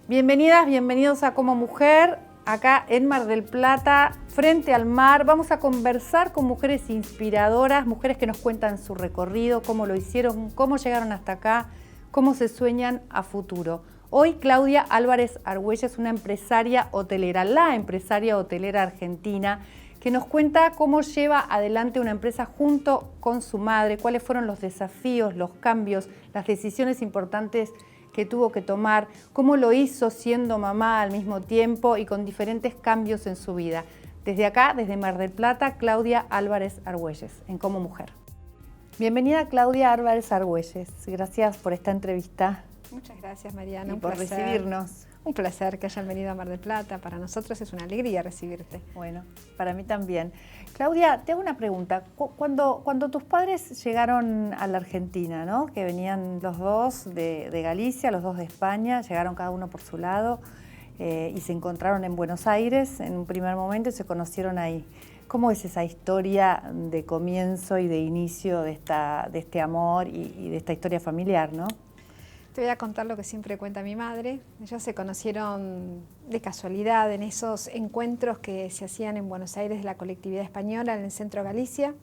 Bienvenidas, bienvenidos a Como Mujer, acá en Mar del Plata, frente al mar. Vamos a conversar con mujeres inspiradoras, mujeres que nos cuentan su recorrido, cómo lo hicieron, cómo llegaron hasta acá, cómo se sueñan a futuro. Hoy Claudia Álvarez Argüelles es una empresaria hotelera, la empresaria hotelera argentina, que nos cuenta cómo lleva adelante una empresa junto con su madre, cuáles fueron los desafíos, los cambios, las decisiones importantes que tuvo que tomar, cómo lo hizo siendo mamá al mismo tiempo y con diferentes cambios en su vida. Desde acá, desde Mar del Plata, Claudia Álvarez Argüelles, en Como Mujer. Bienvenida Claudia Álvarez Argüelles, gracias por esta entrevista. Muchas gracias, Mariana. Y por recibirnos. Un placer que hayan venido a Mar del Plata. Para nosotros es una alegría recibirte. Bueno, para mí también. Claudia, te hago una pregunta. Cuando tus padres llegaron a la Argentina, ¿no? Que venían los dos de Galicia, los dos de España, llegaron cada uno por su lado y se encontraron en Buenos Aires en un primer momento y se conocieron ahí. ¿Cómo es esa historia de comienzo y de inicio de este amor y de esta historia familiar, ¿no? Te voy a contar lo que siempre cuenta mi madre. Ellos se conocieron de casualidad en esos encuentros que se hacían en Buenos Aires de la colectividad española en el centro de Galicia.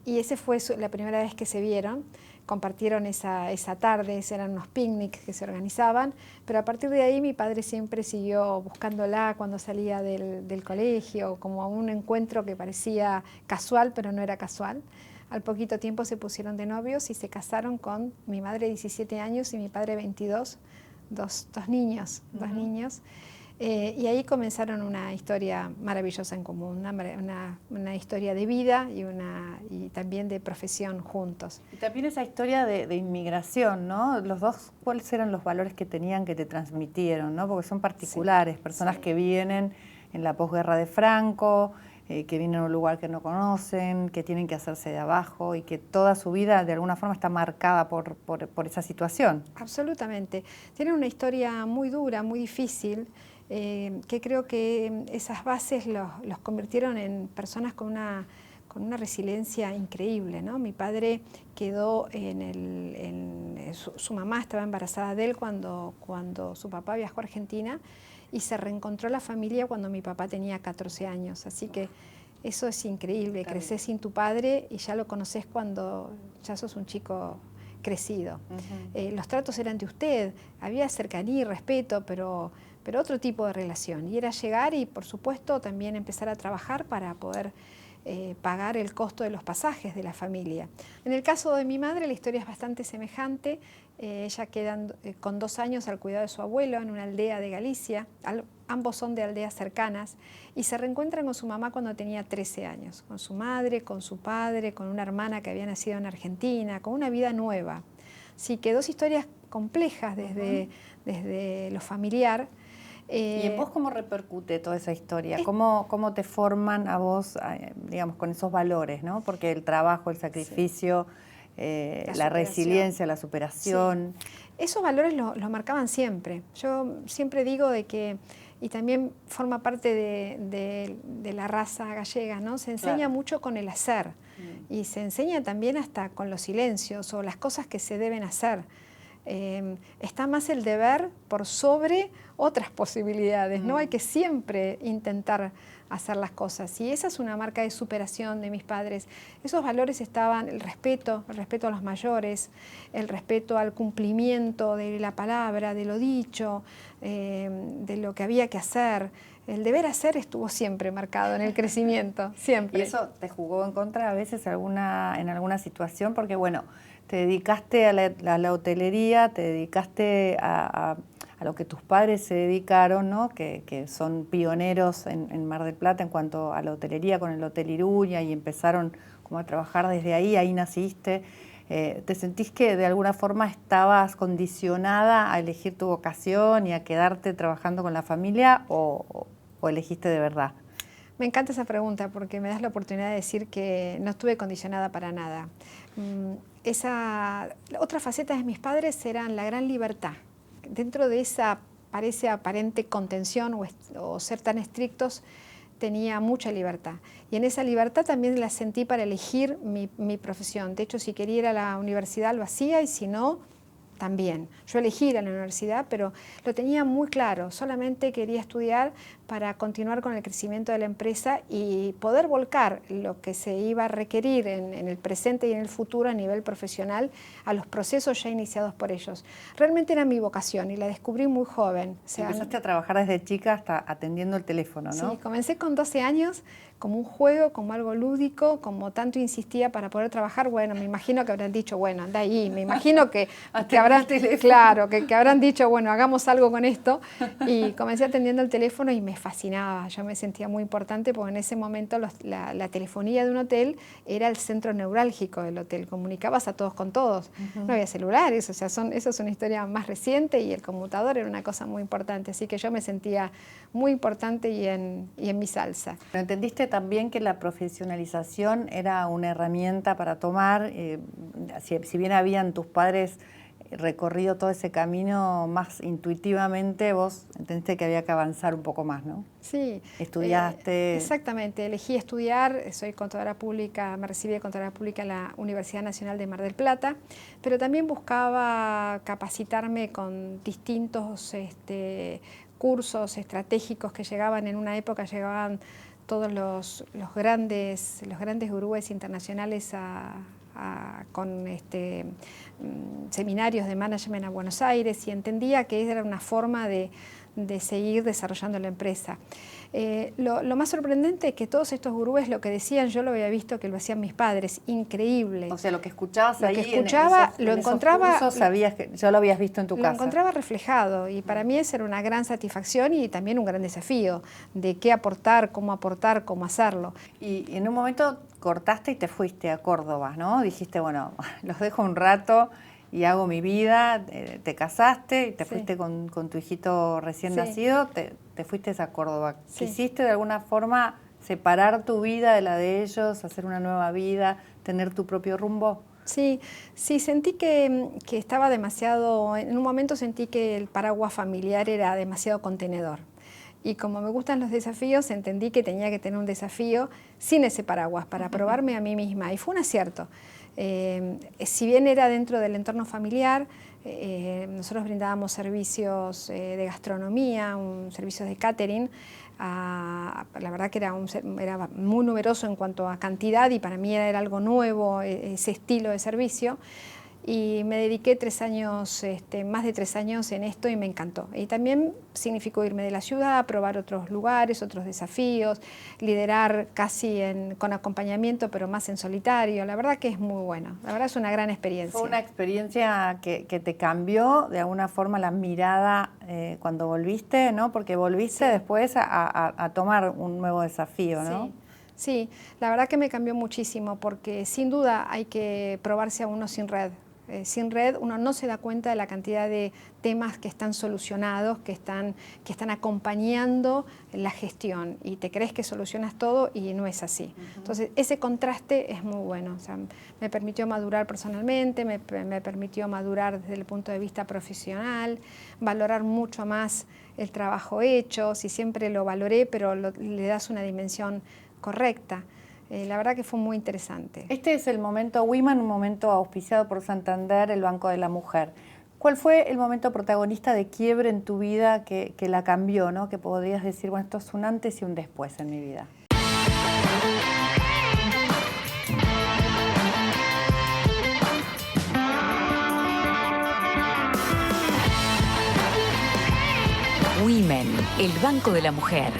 Y esa fue la primera vez que se vieron. Compartieron esa tarde, eran unos picnics que se organizaban. Pero a partir de ahí mi padre siempre siguió buscándola cuando salía del colegio, como un encuentro que parecía casual, pero no era casual. Al poquito tiempo se pusieron de novios y se casaron con mi madre 17 años y mi padre 22, dos niños. Y ahí comenzaron una historia maravillosa en común, una historia de vida y también de profesión juntos. Y también esa historia de inmigración, ¿no? Los dos, ¿cuáles eran los valores que tenían, que te transmitieron, ¿no? Porque son particulares, sí, personas que vienen en la posguerra de Franco, que vienen a un lugar que no conocen, que tienen que hacerse de abajo y que toda su vida de alguna forma está marcada por esa situación. Absolutamente. Tienen una historia muy dura, muy difícil, que creo que esas bases los convirtieron en personas con una resiliencia increíble, ¿no? Mi padre quedó su mamá estaba embarazada de él cuando su papá viajó a Argentina y se reencontró la familia cuando mi papá tenía 14 años. Así que eso es increíble, creces sin tu padre y ya lo conoces cuando ya sos un chico crecido. Los tratos eran de usted, había cercanía y respeto, pero otro tipo de relación. Y era llegar y, por supuesto, también empezar a trabajar para poder pagar el costo de los pasajes de la familia. En el caso de mi madre la historia es bastante semejante. Ella queda con 2 años al cuidado de su abuelo en una aldea de Galicia. Ambos son de aldeas cercanas y se reencuentran con su mamá cuando tenía 13 años, con su madre, con su padre, con una hermana que había nacido en Argentina, con una vida nueva. Sí, que 2 historias complejas desde lo familiar. ¿Y en vos cómo repercute toda esa historia? ¿Cómo te forman a vos, digamos, con esos valores, ¿no? Porque el trabajo, el sacrificio, la resiliencia, la superación. Sí. Esos valores los marcaban siempre. Yo siempre digo de que, y también forma parte de la raza gallega, ¿no? Se enseña mucho con el hacer y se enseña también hasta con los silencios o las cosas que se deben hacer. Está más el deber por sobre otras posibilidades, ¿no? Hay que siempre intentar hacer las cosas y esa es una marca de superación de mis padres. Esos valores estaban el respeto a los mayores, el respeto al cumplimiento de la palabra, de lo dicho, de lo que había que hacer. El deber hacer estuvo siempre marcado en el crecimiento, siempre. ¿Y eso te jugó en contra a veces en alguna situación? Porque bueno, te dedicaste a la hotelería, te dedicaste a lo que tus padres se dedicaron, ¿no? Que son pioneros en Mar del Plata en cuanto a la hotelería con el Hotel Iruña y empezaron como a trabajar desde ahí naciste. ¿Te sentís que de alguna forma estabas condicionada a elegir tu vocación y a quedarte trabajando con la familia o elegiste de verdad? Me encanta esa pregunta porque me das la oportunidad de decir que no estuve condicionada para nada. Otra faceta de mis padres era la gran libertad. Dentro de esa aparente contención o ser tan estrictos, tenía mucha libertad. Y en esa libertad también la sentí para elegir mi profesión. De hecho, si quería ir a la universidad lo hacía y si no, también. Yo elegí ir a la universidad, pero lo tenía muy claro. Solamente quería estudiar para continuar con el crecimiento de la empresa y poder volcar lo que se iba a requerir en el presente y en el futuro a nivel profesional a los procesos ya iniciados por ellos. Realmente era mi vocación y la descubrí muy joven. O sea, empezaste a trabajar desde chica hasta atendiendo el teléfono, ¿no? Sí, comencé con 12 años como un juego, como algo lúdico, como tanto insistía para poder trabajar. Bueno, me imagino que habrán dicho, bueno, anda ahí. Me imagino que habrán, claro, que habrán dicho, bueno, hagamos algo con esto. Y comencé atendiendo el teléfono y me fascinaba. Yo me sentía muy importante porque en ese momento la telefonía de un hotel era el centro neurálgico del hotel. Comunicabas a todos con todos. No había celulares, o sea, eso es una historia más reciente y el conmutador era una cosa muy importante. Así que yo me sentía muy importante y en mi salsa. ¿Pero entendiste también que la profesionalización era una herramienta para tomar? Si bien habían tus padres recorrido todo ese camino más intuitivamente, vos entendiste que había que avanzar un poco más, ¿no? Sí. Estudiaste. Exactamente, elegí estudiar, soy contadora pública, me recibí de contadora pública en la Universidad Nacional de Mar del Plata, pero también buscaba capacitarme con distintos cursos estratégicos que llegaban en una época, llegaban todos los grandes gurúes internacionales con seminarios de management a Buenos Aires y entendía que era una forma de seguir desarrollando la empresa. Lo más sorprendente es que todos estos gurúes lo que decían, yo lo había visto que lo hacían mis padres, increíble. O sea, lo que escuchabas lo ahí, que escuchaba, en lo encontraba, esos cursos, sabías que ya lo habías visto en tu casa. Lo encontraba reflejado y para mí esa era una gran satisfacción y también un gran desafío de qué aportar, cómo hacerlo. Y en un momento cortaste y te fuiste a Córdoba, ¿no? Dijiste, bueno, los dejo un rato y hago mi vida, te casaste y te fuiste con tu hijito recién nacido, te fuiste a Córdoba. Sí. ¿Quisiste de alguna forma separar tu vida de la de ellos, hacer una nueva vida, tener tu propio rumbo? Sí, sentí que estaba demasiado, en un momento sentí que el paraguas familiar era demasiado contenedor. Y como me gustan los desafíos, entendí que tenía que tener un desafío sin ese paraguas para probarme a mí misma. Y fue un acierto. Si bien era dentro del entorno familiar, nosotros brindábamos servicios de gastronomía, servicios de catering. La verdad que era muy numeroso en cuanto a cantidad y para mí era algo nuevo ese estilo de servicio. Y me dediqué 3 años, más de 3 años en esto y me encantó. Y también significó irme de la ciudad, probar otros lugares, otros desafíos, liderar casi con acompañamiento, pero más en solitario. La verdad que es muy bueno, la verdad es una gran experiencia. Fue una experiencia que te cambió de alguna forma la mirada cuando volviste, ¿no? Porque volviste después a tomar un nuevo desafío, ¿no? Sí, la verdad que me cambió muchísimo porque sin duda hay que probarse a uno sin red. Sin red uno no se da cuenta de la cantidad de temas que están solucionados, que están acompañando la gestión y te crees que solucionas todo y no es así. Entonces ese contraste es muy bueno, o sea, me permitió madurar personalmente, me permitió madurar desde el punto de vista profesional, valorar mucho más el trabajo hecho, si siempre lo valoré, pero le das una dimensión correcta. La verdad que fue muy interesante. Este es el momento Women, un momento auspiciado por Santander, el Banco de la Mujer. ¿Cuál fue el momento protagonista de quiebre en tu vida que la cambió, ¿no? Que podrías decir, bueno, esto es un antes y un después en mi vida? Women, el Banco de la Mujer.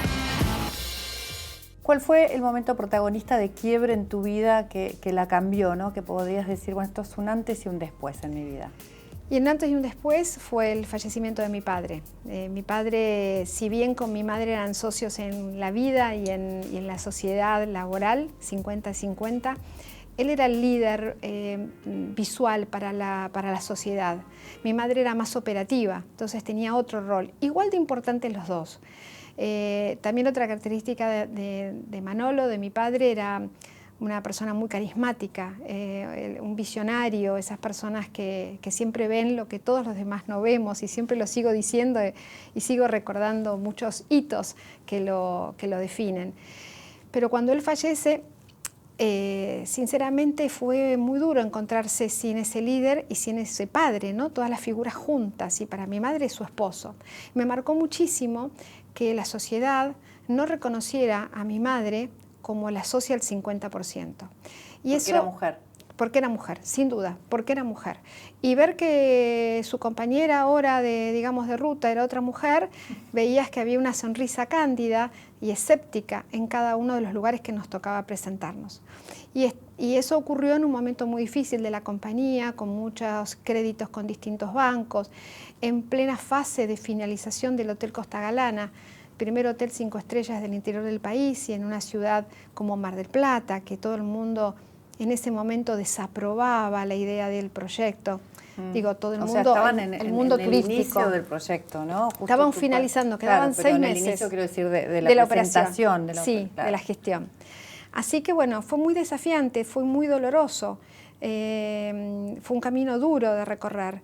¿Cuál fue el momento protagonista de quiebre en tu vida que la cambió, ¿no? Que podrías decir, bueno, esto es un antes y un después en mi vida. Y un antes y un después fue el fallecimiento de mi padre. Mi padre, si bien con mi madre eran socios en la vida y en la sociedad laboral, 50-50, él era el líder visual para la sociedad. Mi madre era más operativa, entonces tenía otro rol. Igual de importantes los dos. También otra característica de Manolo, de mi padre, era una persona muy carismática, un visionario, esas personas que siempre ven lo que todos los demás no vemos, y siempre lo sigo diciendo y sigo recordando muchos hitos que lo definen. Pero cuando él fallece, sinceramente fue muy duro encontrarse sin ese líder y sin ese padre, ¿no? Todas las figuras juntas, y para mi madre su esposo. Me marcó muchísimo que la sociedad no reconociera a mi madre como la socia al 50%. Y porque era mujer. Porque era mujer, sin duda, porque era mujer. Y ver que su compañera ahora digamos, de ruta era otra mujer, veías que había una sonrisa cándida y escéptica en cada uno de los lugares que nos tocaba presentarnos. Y eso ocurrió en un momento muy difícil de la compañía, con muchos créditos con distintos bancos, en plena fase de finalización del Hotel Costa Galana, primer hotel 5 estrellas del interior del país y en una ciudad como Mar del Plata, que todo el mundo en ese momento desaprobaba la idea del proyecto. Digo, todo el mundo, estaban el mundo turístico. El inicio del proyecto, ¿no? Justo estaban finalizando, quedaban 6 meses. El inicio, quiero decir, de la presentación. Sí, de la gestión. Así que bueno, fue muy desafiante, fue muy doloroso, fue un camino duro de recorrer.